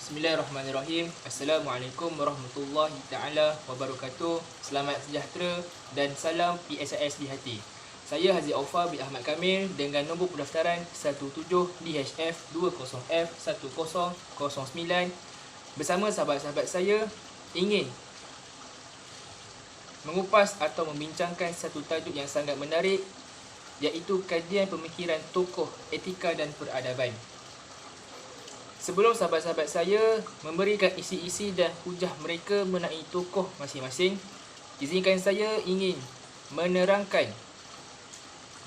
Bismillahirrahmanirrahim. Assalamualaikum warahmatullahi taala wabarakatuh. Selamat sejahtera dan salam PSIS di hati. Saya Haziq Aufa bin Ahmad Kamil dengan nombor pendaftaran 17DHF20F1009 bersama sahabat-sahabat saya ingin mengupas atau membincangkan satu tajuk yang sangat menarik, iaitu kajian pemikiran tokoh etika dan peradaban. Sebelum sahabat-sahabat saya memberikan isi-isi dan hujah mereka mengenai tokoh masing-masing, izinkan saya ingin menerangkan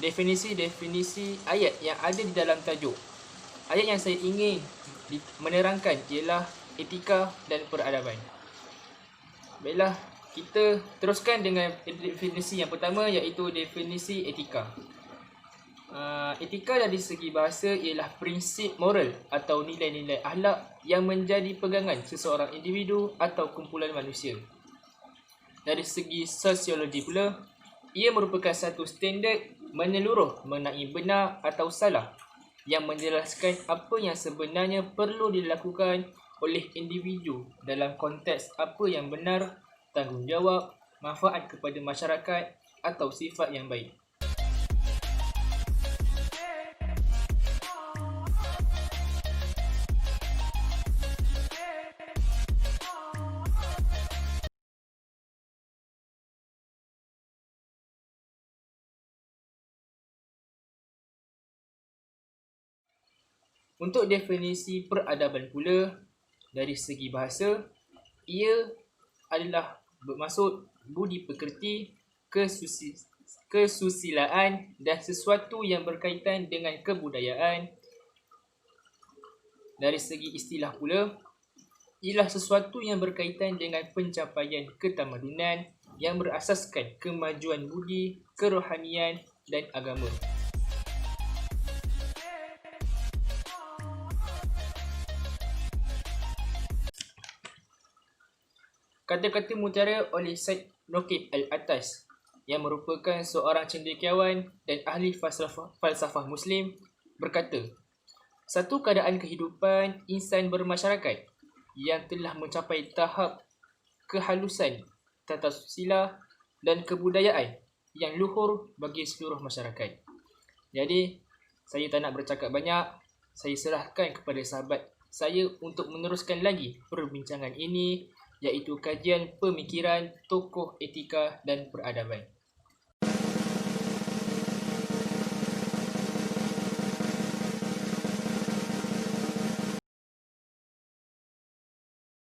definisi-definisi ayat yang ada di dalam tajuk. Ayat yang saya ingin menerangkan ialah etika dan peradaban. Baiklah, kita teruskan dengan definisi yang pertama, iaitu definisi etika. Etika dari segi bahasa ialah prinsip moral atau nilai-nilai akhlak yang menjadi pegangan seseorang individu atau kumpulan manusia. Dari segi sosiologi pula, ia merupakan satu standard menyeluruh mengenai benar atau salah yang menjelaskan apa yang sebenarnya perlu dilakukan oleh individu dalam konteks apa yang benar, tanggungjawab, manfaat kepada masyarakat atau sifat yang baik. Untuk definisi peradaban pula, dari segi bahasa, ia adalah bermaksud budi pekerti, kesusilaan dan sesuatu yang berkaitan dengan kebudayaan. Dari segi istilah pula, ialah sesuatu yang berkaitan dengan pencapaian ketamadunan yang berasaskan kemajuan budi, kerohanian dan agama. Kata-kata mutiara oleh Syed Naqib Al-Atas yang merupakan seorang cendekiawan dan ahli falsafah Muslim berkata, satu keadaan kehidupan insan bermasyarakat yang telah mencapai tahap kehalusan tata susila dan kebudayaan yang luhur bagi seluruh masyarakat. Jadi, saya tak nak bercakap banyak, saya serahkan kepada sahabat saya untuk meneruskan lagi perbincangan ini, iaitu kajian pemikiran tokoh etika dan peradaban.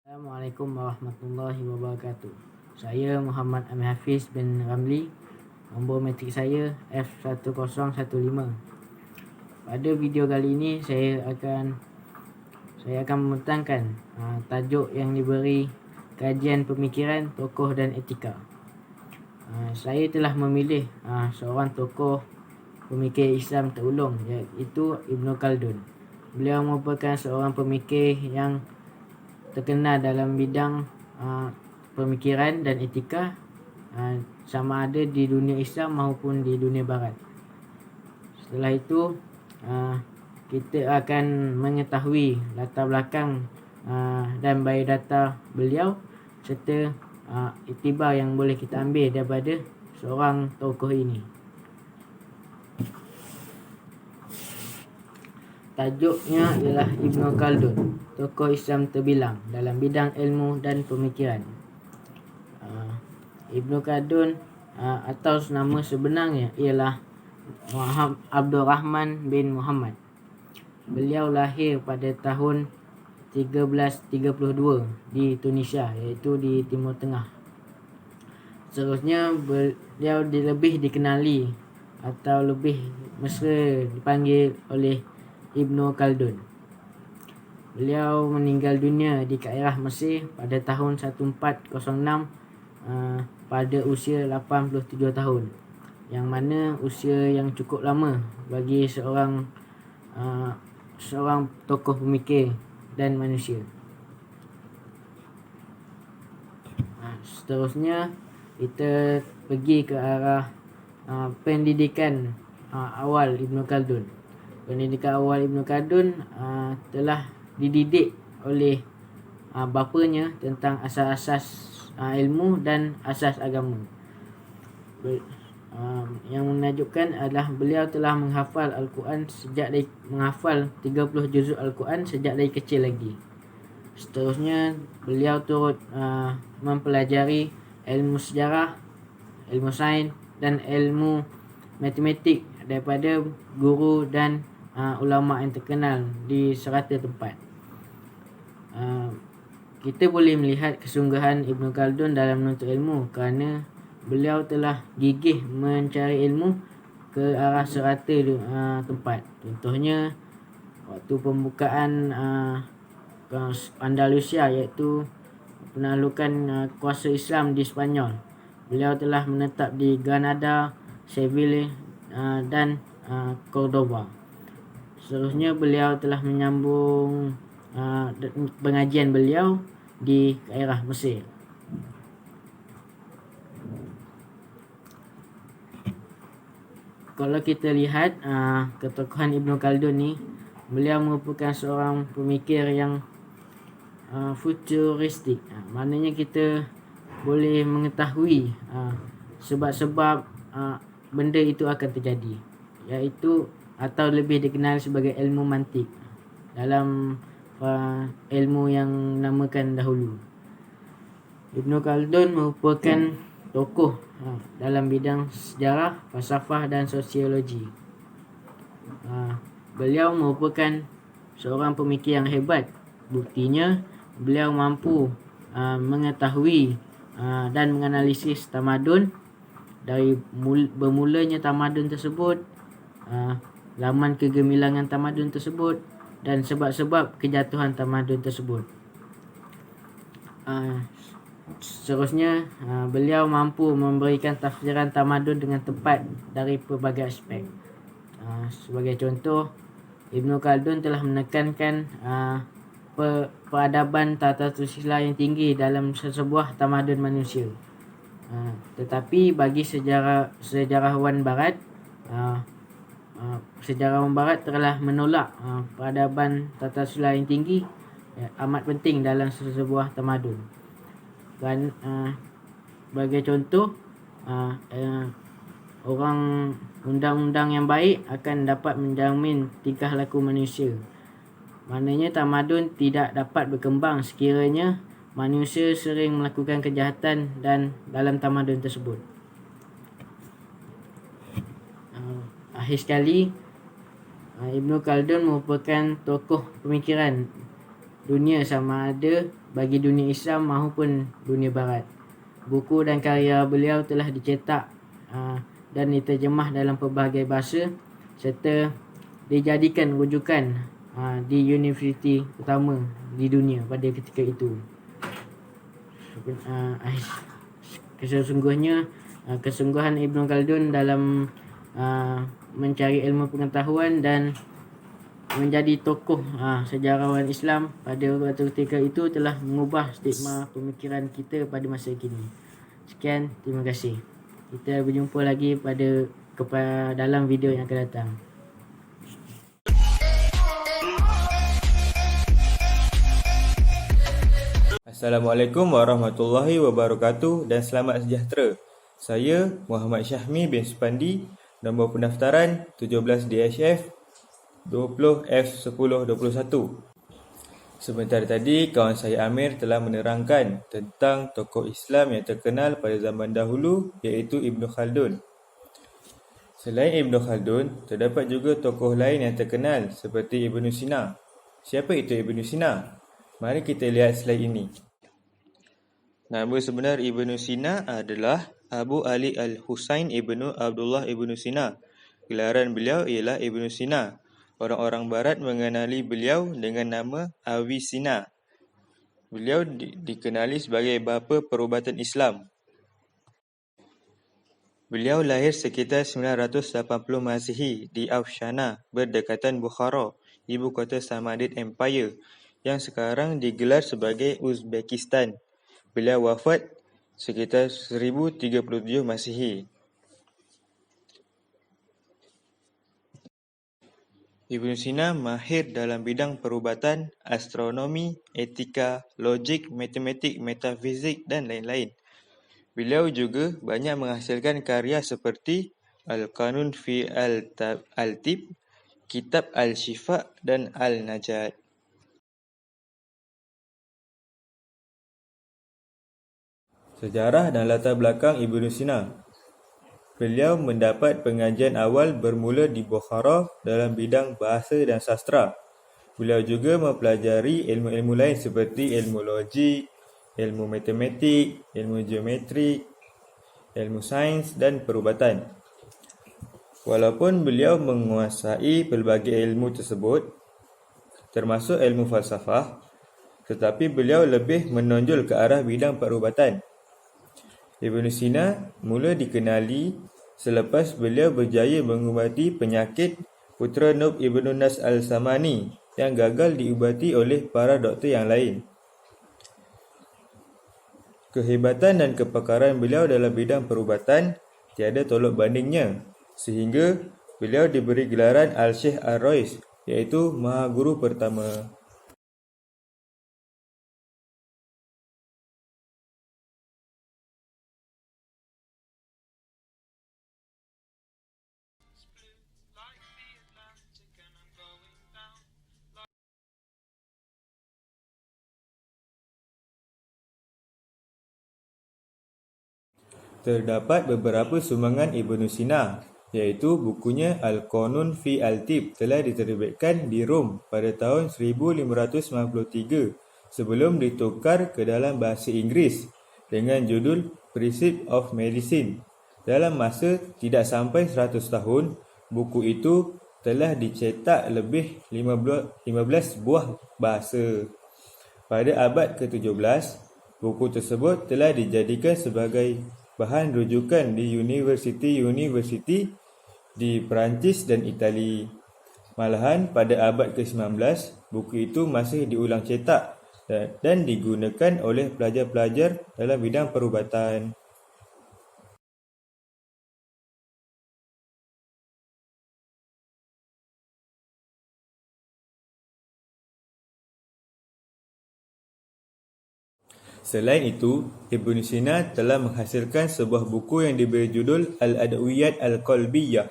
Assalamualaikum warahmatullahi wabarakatuh. Saya Muhammad Amir Hafiz bin Ramli. Nombor matrik saya F1015. Pada video kali ini saya akan membentangkan tajuk yang diberi kajian pemikiran tokoh dan etika. Saya telah memilih seorang tokoh pemikir Islam terulung, iaitu Ibn Khaldun. Beliau merupakan seorang pemikir yang terkenal dalam bidang pemikiran dan etika, sama ada di dunia Islam maupun di dunia Barat. Setelah itu kita akan mengetahui latar belakang dan biodata beliau serta iktibar yang boleh kita ambil daripada seorang tokoh ini. Tajuknya ialah Ibn Khaldun, tokoh Islam terbilang dalam bidang ilmu dan pemikiran. Ibn Khaldun atau nama sebenarnya ialah Abdul Rahman bin Muhammad. Beliau lahir pada tahun 1332 di Tunisia, iaitu di Timur Tengah. Seterusnya beliau lebih dikenali atau lebih mesra dipanggil oleh Ibn Khaldun. Beliau meninggal dunia di Kairah, Mesir pada tahun 1406 pada usia 87 tahun, yang mana usia yang cukup lama bagi seorang tokoh pemikir dan manusia. Seterusnya kita pergi ke arah pendidikan awal Ibn Khaldun. Pendidikan awal Ibn Khaldun telah dididik oleh bapanya tentang asas-asas ilmu dan asas agama. Yang menakjubkan adalah beliau telah menghafal Al-Quran menghafal 30 juzuk Al-Quran sejak dari kecil lagi. Seterusnya beliau turut mempelajari ilmu sejarah, ilmu sains dan ilmu matematik daripada guru dan ulama yang terkenal di serata tempat. Kita boleh melihat kesungguhan Ibn Khaldun dalam menuntut ilmu kerana beliau telah gigih mencari ilmu ke arah serata tempat. Contohnya waktu pembukaan Andalusia, iaitu penaklukan kuasa Islam di Sepanyol, beliau telah menetap di Granada, Seville dan Cordoba. Seterusnya beliau telah menyambung pengajian beliau di daerah Mesir. Kalau kita lihat ketokohan Ibn Khaldun ni, beliau merupakan seorang pemikir yang futuristik. Maknanya kita boleh mengetahui sebab-sebab benda itu akan terjadi, iaitu atau lebih dikenal sebagai ilmu mantik dalam ilmu yang namakan dahulu. Ibn Khaldun merupakan tokoh dalam bidang sejarah, falsafah dan sosiologi. Beliau merupakan seorang pemikir yang hebat. Buktinya beliau mampu mengetahui dan menganalisis tamadun, dari bermulanya tamadun tersebut, laman kegemilangan tamadun tersebut dan sebab-sebab kejatuhan tamadun tersebut. Seterusnya beliau mampu memberikan tafsiran tamadun dengan tepat dari pelbagai aspek. Sebagai contoh, Ibn Khaldun telah menekankan peradaban tata susila yang tinggi dalam sebuah tamadun manusia. Tetapi bagi sejarawan barat, sejarawan barat telah menolak peradaban tata susila yang tinggi amat penting dalam sebuah tamadun. Dan sebagai contoh, orang undang-undang yang baik akan dapat menjamin tingkah laku manusia. Maknanya tamadun tidak dapat berkembang sekiranya manusia sering melakukan kejahatan dan dalam tamadun tersebut. Akhir sekali, Ibn Khaldun merupakan tokoh pemikiran dunia sama ada bagi dunia Islam maupun dunia Barat. Buku dan karya beliau telah dicetak dan diterjemah dalam pelbagai bahasa serta dijadikan rujukan di universiti utama di dunia pada ketika itu. Kesungguhan Ibn Khaldun dalam mencari ilmu pengetahuan dan menjadi tokoh sejarawan Islam pada waktu ketika itu telah mengubah stigma pemikiran kita pada masa kini. Sekian, terima kasih. Kita berjumpa lagi pada dalam video yang akan datang. Assalamualaikum warahmatullahi wabarakatuh dan selamat sejahtera. Saya Muhammad Syahmi bin Supandi, nombor pendaftaran 17 DHF 20F1021. Sebentar tadi, kawan saya Amir telah menerangkan tentang tokoh Islam yang terkenal pada zaman dahulu, iaitu Ibn Khaldun. Selain Ibn Khaldun, terdapat juga tokoh lain yang terkenal seperti Ibn Sina. Siapa itu Ibn Sina? Mari kita lihat slide ini. Nama sebenar Ibn Sina adalah Abu Ali Al-Husain Ibn Abdullah Ibn Sina. Gelaran beliau ialah Ibn Sina. Orang-orang barat mengenali beliau dengan nama Avicenna. Beliau dikenali sebagai bapa perubatan Islam. Beliau lahir sekitar 980 Masihi di Afshana, berdekatan Bukhara, ibu kota Samanid Empire, yang sekarang digelar sebagai Uzbekistan. Beliau wafat sekitar 1037 Masihi. Ibnu Sina mahir dalam bidang perubatan, astronomi, etika, logik, matematik, metafizik dan lain-lain. Beliau juga banyak menghasilkan karya seperti Al-Qanun fi Al-Tib, Kitab Al-Shifa dan Al-Najat. Sejarah dan latar belakang Ibnu Sina. Beliau mendapat pengajian awal bermula di Bukhara dalam bidang bahasa dan sastra. Beliau juga mempelajari ilmu-ilmu lain seperti ilmu logik, ilmu matematik, ilmu geometri, ilmu sains dan perubatan. Walaupun beliau menguasai pelbagai ilmu tersebut, termasuk ilmu falsafah, tetapi beliau lebih menonjol ke arah bidang perubatan. Ibnu Sina mula dikenali selepas beliau berjaya mengubati penyakit putera Nub Ibnu Nas Al-Samani yang gagal diubati oleh para doktor yang lain. Kehebatan dan kepakaran beliau dalam bidang perubatan tiada tolak bandingnya, sehingga beliau diberi gelaran Al-Syekh Ar-Rais, iaitu Maha Guru pertama. Terdapat beberapa sumbangan Ibnu Sina, iaitu bukunya Al-Qanun fi Al-Tib telah diterbitkan di Rom pada tahun 1593 sebelum ditukar ke dalam bahasa Inggeris dengan judul Principles of Medicine. Dalam masa tidak sampai 100 tahun, buku itu telah dicetak lebih 15 buah bahasa. Pada abad ke-17, buku tersebut telah dijadikan sebagai bahan rujukan di universiti-universiti di Perancis dan Itali. Malahan pada abad ke-19, buku itu masih diulang cetak dan digunakan oleh pelajar-pelajar dalam bidang perubatan. Selain itu, Ibnu Sina telah menghasilkan sebuah buku yang diberi judul Al-Adwiyat Al-Qalbiyah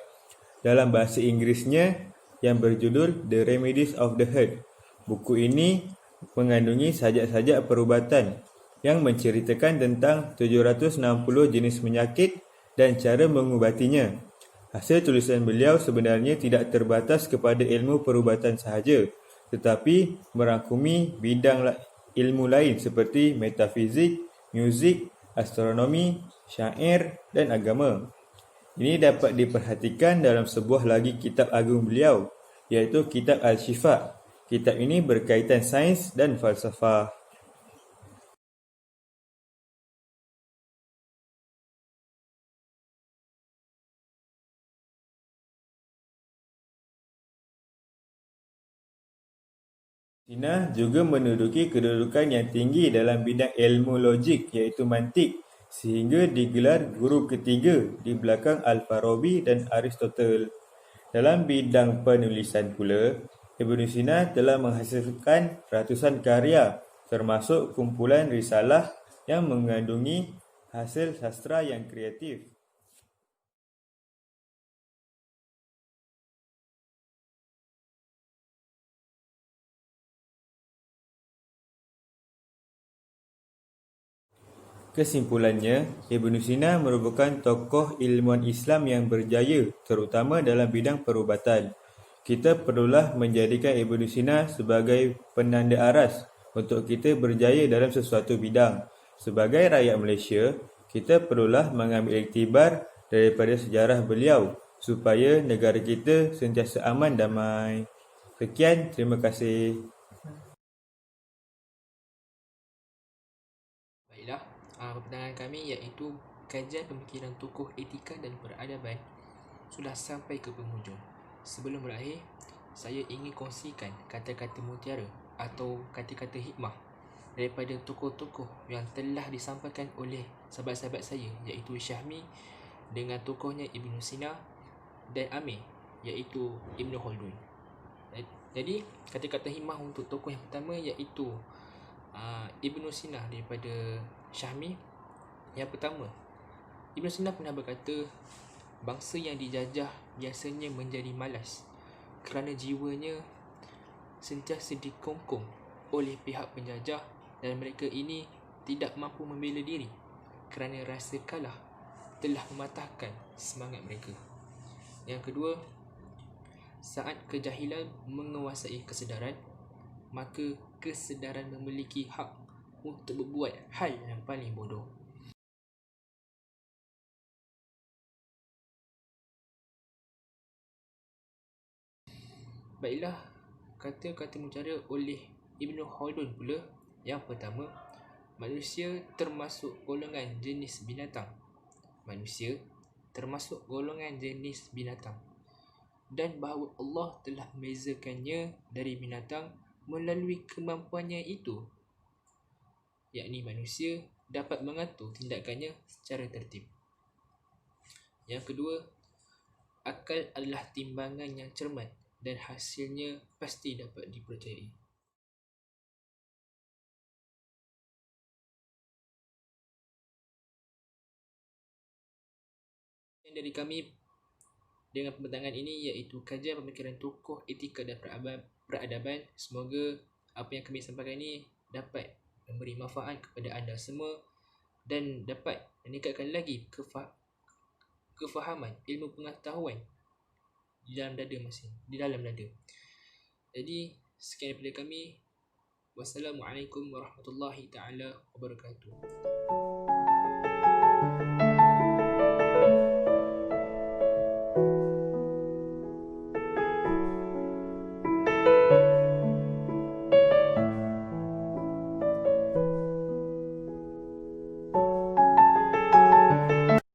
dalam bahasa Inggerisnya yang berjudul The Remedies of the Heart. Buku ini mengandungi sajak-sajak perubatan yang menceritakan tentang 760 jenis penyakit dan cara mengubatinya. Hasil tulisan beliau sebenarnya tidak terbatas kepada ilmu perubatan sahaja, tetapi merangkumi bidang ilmu lain seperti metafizik, muzik, astronomi, syair dan agama. Ini dapat diperhatikan dalam sebuah lagi kitab agung beliau, iaitu Kitab Al-Shifa. Kitab ini berkaitan sains dan falsafah. Sina juga menduduki kedudukan yang tinggi dalam bidang ilmu logik iaitu mantik sehingga digelar guru ketiga di belakang Al-Farabi dan Aristotle. Dalam bidang penulisan pula, Ibnu Sina telah menghasilkan ratusan karya termasuk kumpulan risalah yang mengandungi hasil sastra yang kreatif. Kesimpulannya, Ibnu Sina merupakan tokoh ilmuwan Islam yang berjaya terutama dalam bidang perubatan. Kita perlulah menjadikan Ibnu Sina sebagai penanda aras untuk kita berjaya dalam sesuatu bidang. Sebagai rakyat Malaysia, kita perlulah mengambil iktibar daripada sejarah beliau supaya negara kita sentiasa aman damai. Sekian, terima kasih. Baiklah, pertanyaan kami iaitu kajian pemikiran tokoh etika dan peradaban sudah sampai ke penghujung. Sebelum berakhir, saya ingin kongsikan kata-kata mutiara atau kata-kata hikmah daripada tokoh-tokoh yang telah disampaikan oleh sahabat-sahabat saya iaitu Syahmi dengan tokohnya Ibnu Sina dan Amir iaitu Ibnu Khaldun. Jadi kata-kata hikmah untuk tokoh yang pertama iaitu Ibnu Sina daripada Syahmi. Yang pertama, Ibnu Sina pernah berkata, bangsa yang dijajah biasanya menjadi malas kerana jiwanya sentiasa dikongkong oleh pihak penjajah dan mereka ini tidak mampu membela diri kerana rasa kalah telah mematahkan semangat mereka. Yang kedua, saat kejahilan menguasai kesedaran, maka kesedaran memiliki hak untuk berbuat hal yang paling bodoh. Baiklah, kata-kata mutiara oleh Ibnu Khaldun pula. Yang pertama, manusia termasuk golongan jenis binatang. Manusia termasuk golongan jenis binatang. Dan bahawa Allah telah membezakannya dari binatang melalui kemampuannya itu, yakni manusia dapat mengatur tindakannya secara tertib. Yang kedua, akal adalah timbangan yang cermat dan hasilnya pasti dapat dipercayai. Yang dari kami dengan pembentangan ini iaitu kajian pemikiran tokoh etika dan peradaban. Semoga apa yang kami sampaikan ini dapat memberi manfaat kepada anda semua dan dapat meningkatkan lagi kefahaman ilmu pengetahuan di dalam dada. Jadi sekian daripada kami. Wassalamualaikum warahmatullahi taala wabarakatuh.